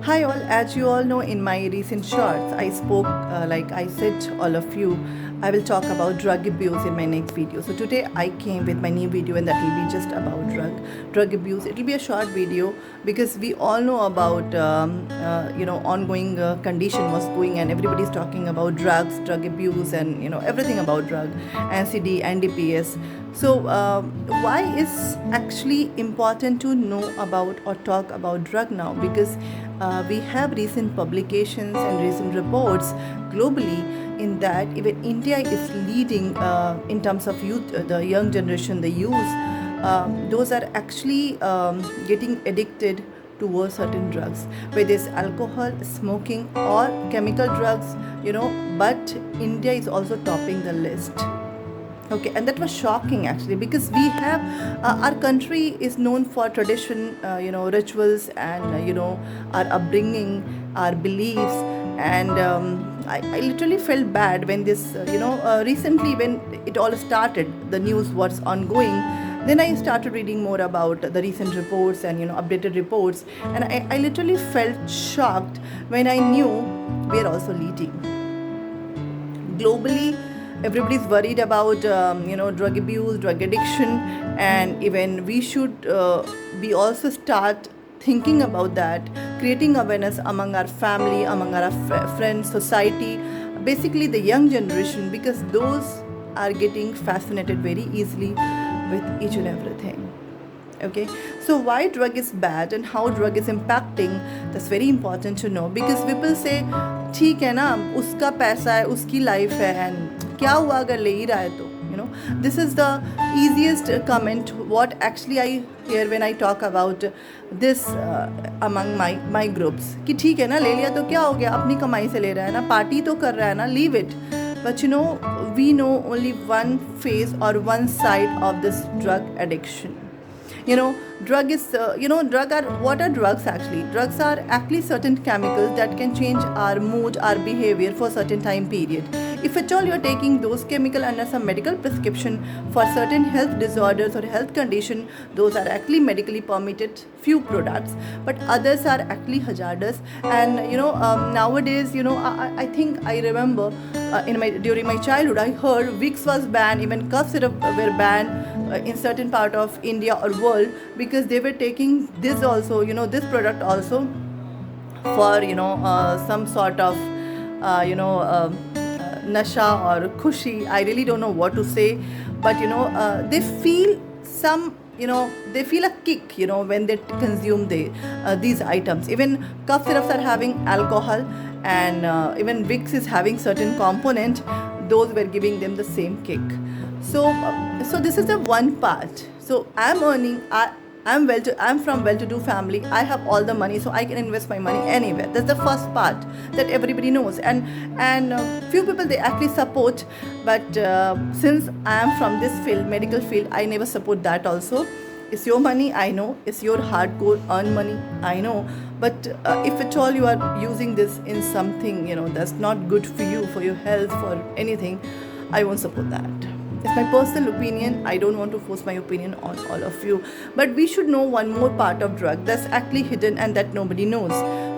Hi all, as you all know, in my recent shorts, I spoke, like I said, all of you, I will talk about drug abuse in my next video. So today I came with my new video, and that will be just about drug abuse. It will be a short video because we all know about, ongoing condition was going, and everybody's talking about drugs, drug abuse, and everything about drug, NCD, NDPS. So why is actually important to know about or talk about drug now? Because we have recent publications and recent reports globally in that even India is leading in terms of youth, the young generation, the youth. Those are actually getting addicted towards certain drugs, whether it's alcohol, smoking, or chemical drugs. But India is also topping the list. Okay, and that was shocking actually, because we have our country is known for tradition, rituals, and our upbringing, our beliefs, and I literally felt bad when this, recently when it all started, the news was ongoing. Then I started reading more about the recent reports and updated reports, and I literally felt shocked when I knew we are also leading globally. Everybody's worried about drug abuse, drug addiction, and even we should be also start thinking about that, creating awareness among our family, among our friends, society, basically the young generation, because those are getting fascinated very easily with each and everything. Okay, so why drug is bad and how drug is impacting, that's very important to know, because people say ठीक है ना, उसका पैसा है, उसकी life है, and क्या हुआ अगर ले ही रहा है तो this is the easiest comment what actually I hear when I talk about this among my groups, कि ठीक है ना, ले लिया तो क्या हो गया, अपनी कमाई से ले रहा है ना, पार्टी तो कर रहा है ना, leave it. But we know only one phase or one side of this drug addiction. Drug is what are drugs actually? Drugs are actually certain chemicals that can change our mood, our behavior for certain time period. If at all you are taking those chemical under some medical prescription for certain health disorders or health condition, those are actually medically permitted few products, but others are actually hazardous. And nowadays, I think I remember during my childhood I heard Vicks was banned, even cough syrup were banned in certain part of India or world, because they were taking this also, this product also for some sort of nasha or khushi. I really don't know what to say, but they feel some, they feel a kick when they consume these items. Even cough syrups are having alcohol, and even Vicks is having certain component, those were giving them the same kick. So this is the one part. So I'm earning, I'm from well-to-do family. I have all the money, so I can invest my money anywhere. That's the first part that everybody knows, and few people they actually support. But since I am from this field, medical field, I never support that. Also, it's your money, I know. It's your hardcore earned money, I know. But if at all you are using this in something that's not good for you, for your health, for anything, I won't support that. It's my personal opinion. I don't want to force my opinion on all of you. But we should know one more part of drug that's actually hidden and that nobody knows.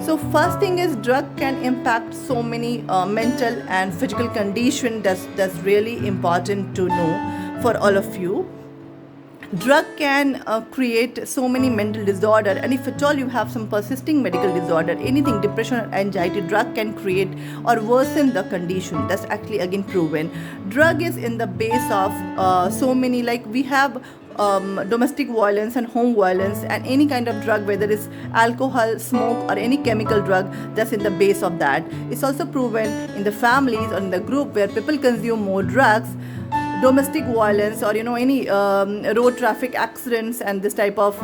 So first thing is, drug can impact so many mental and physical condition. That's really important to know for all of you. Drug can create so many mental disorder, and if at all you have some persisting medical disorder, anything, depression or anxiety, drug can create or worsen the condition. That's actually again proven. Drug is in the base of so many, like we have domestic violence and home violence, and any kind of drug, whether it's alcohol, smoke, or any chemical drug, that's in the base of that. It's also proven in the families or in the group where people consume more drugs, domestic violence, or any road traffic accidents and this type of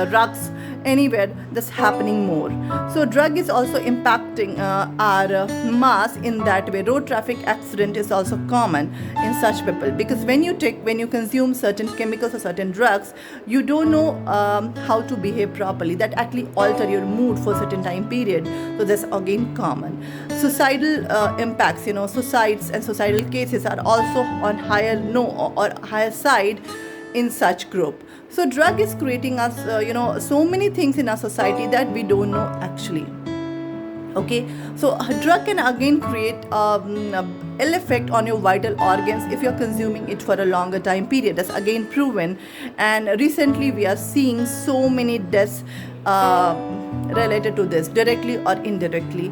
drugs, anywhere that's happening more. So drug is also impacting our mass in that way. Road traffic accident is also common in such people, because when you consume certain chemicals or certain drugs, you don't know how to behave properly. That actually alter your mood for certain time period. So that's again common. Suicidal impacts, suicides and suicidal cases are also on higher side in such group. So drug is creating us, so many things in our society that we don't know actually. Okay, so a drug can again create ill effect on your vital organs if you're consuming it for a longer time period. That's again proven, and recently we are seeing so many deaths related to this, directly or indirectly.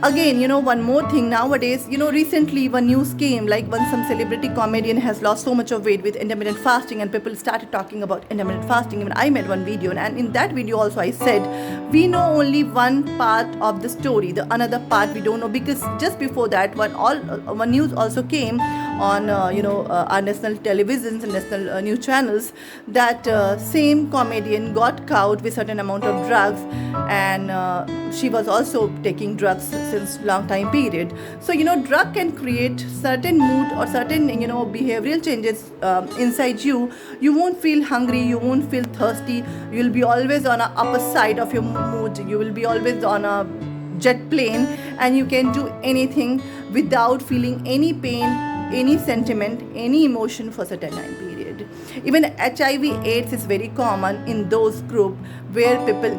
Again, one more thing nowadays, recently one news came, like when some celebrity comedian has lost so much of weight with intermittent fasting, and people started talking about intermittent fasting. Even I made one video, and in that video also I said we know only one part of the story, the another part we don't know, because just before that one news also came on our national televisions and national news channels, that same comedian got caught with certain amount of drugs, and she was also taking drugs since long time period. So drug can create certain mood or certain behavioral changes inside you. You won't feel hungry, you won't feel thirsty, you'll be always on a upper side of your mood, you will be always on a jet plane, and you can do anything without feeling any pain, any sentiment, any emotion for certain time period. Even HIV/AIDS is very common in those group where people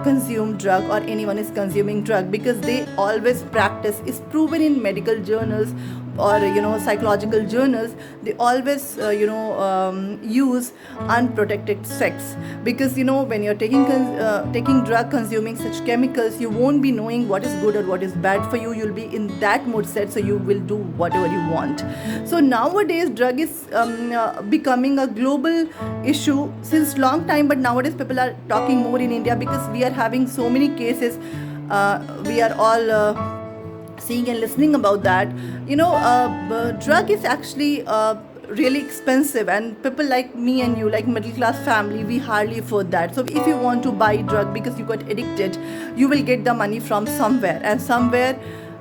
consume drug, or anyone is consuming drug, because they always practice, is proven in medical journals or psychological journals. They always use unprotected sex, because when you're taking drug, consuming such chemicals, you won't be knowing what is good or what is bad for you. You'll be in that mood set, so you will do whatever you want. So nowadays drug is becoming a global issue since long time, but nowadays people are talking more in India, because we are having so many cases. We are all seeing and listening about that. Drug is actually really expensive, and people like me and you, like middle class family, we hardly afford that. So if you want to buy drug because you got addicted, you will get the money from somewhere, and somewhere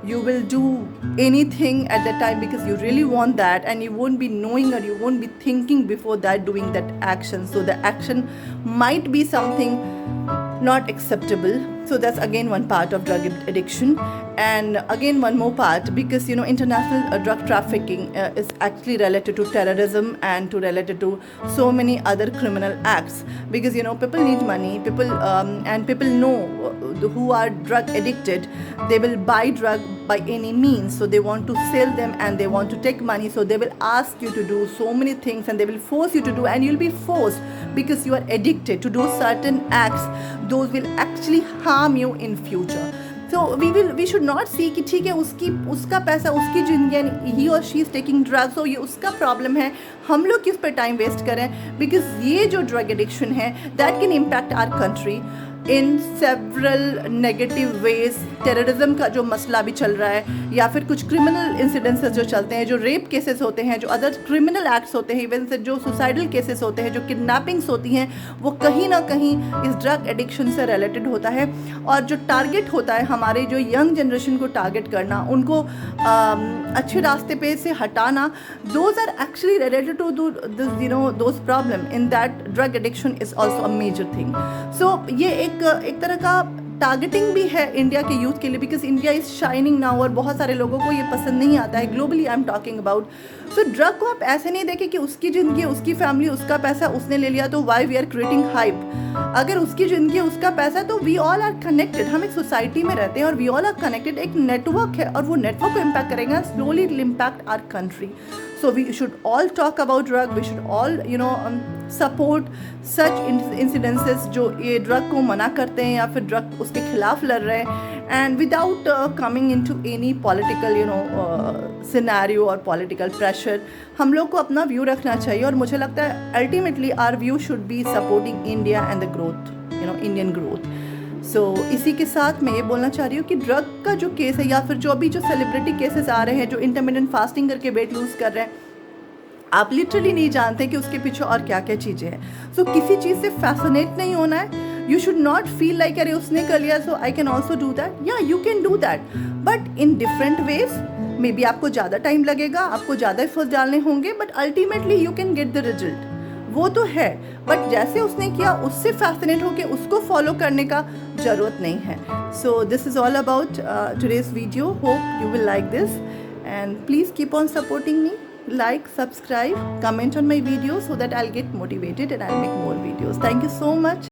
you will do anything at that time because you really want that, and you won't be knowing or you won't be thinking before that doing that action. So the action might be something not acceptable. So that's again one part of drug addiction. And again one more part, because international drug trafficking is actually related to terrorism and related to so many other criminal acts, because people need money, and people know who are drug addicted, they will buy drug by any means. So they want to sell them and they want to take money, so they will ask you to do so many things, and they will force you to do, and you'll be forced because you are addicted to do certain acts. Those will actually harm you in future. So we should not see कि ठीक है उसका पैसा, उसकी जिंदगी, he or she is taking drugs, so ये उसका problem है, हम लोग किस पे टाइम वेस्ट करें, बिकॉज ये जो ड्रग एडिक्शन है that can impact our country in several negative ways. Terrorism का जो मसला भी चल रहा है, या फिर कुछ क्रिमिनल इंसिडेंसेस जो चलते हैं, जो रेप केसेस होते हैं, जो अदर क्रिमिनल एक्ट्स होते हैं, इवन से जो सुसाइडल केसेस होते हैं, जो किडनैपिंग्स होती हैं, वो कहीं ना कहीं इस ड्रग एडिक्शन से रिलेटेड होता है. और जो टारगेट होता है हमारे जो यंग जनरेशन को टारगेट करना, उनको अच्छे रास्ते पे से हटाना, those are actually related to those problem. In that drug addiction is also a major thing. So ये एक तरह का टारगेटिंग भी है इंडिया के यूथ के लिए, because India is shining now, और बहुत सारे लोगों को ये पसंद नहीं आता है. Globally I am talking about. So drug को आप ऐसे नहीं देखें कि उसकी ज़िंदगी, उसकी फैमिली, उसका पैसा उसने ले लिया, तो why we are creating hype. अगर उसकी ज़िंदगी, उसका पैसा, तो वी ऑल आर कनेक्टेड. हम एक सोसाइटी में रहते हैं और वी ऑल आर कनेक्टेड. एक नेटवर्क है, और वो नेटवर्क को इम्पैक्ट करेगा, slowly it will impact our country. So we should all talk about drug. We should all support such incidences जो ये ड्रग को मना करते हैं या फिर ड्रग उसके खिलाफ लड़ रहे हैं, and without coming into any political scenario or political pressure. हम लोग को अपना व्यू रखना चाहिए, और मुझे लगता है ultimately our view should be supporting India and the growth, Indian growth. सो इसी के साथ मैं ये बोलना चाह रही हूँ कि ड्रग का जो केस है, या फिर जो अभी जो सेलिब्रिटी केसेस आ रहे हैं, जो इंटरमिटेंट फास्टिंग करके वेट लूज़ कर रहे हैं, आप लिटरली नहीं जानते कि उसके पीछे और क्या क्या चीज़ें हैं. सो किसी चीज़ से फैसिनेट नहीं होना है. You should not feel like अरे उसने कर लिया so I can also do that. Yeah you can do that, but in different ways. Maybe आपको ज़्यादा टाइम लगेगा, आपको ज़्यादा एफर्ट्स डालने होंगे, but ultimately you can get the result. वो तो है, बट जैसे उसने किया उससे फैसिनेट होकर उसको फॉलो करने का ज़रूरत नहीं है. So this is all about today's video. Hope you will like this, and please keep on supporting me. like, subscribe, comment on my videos so that I'll get motivated and I'll make more videos. Thank you so much.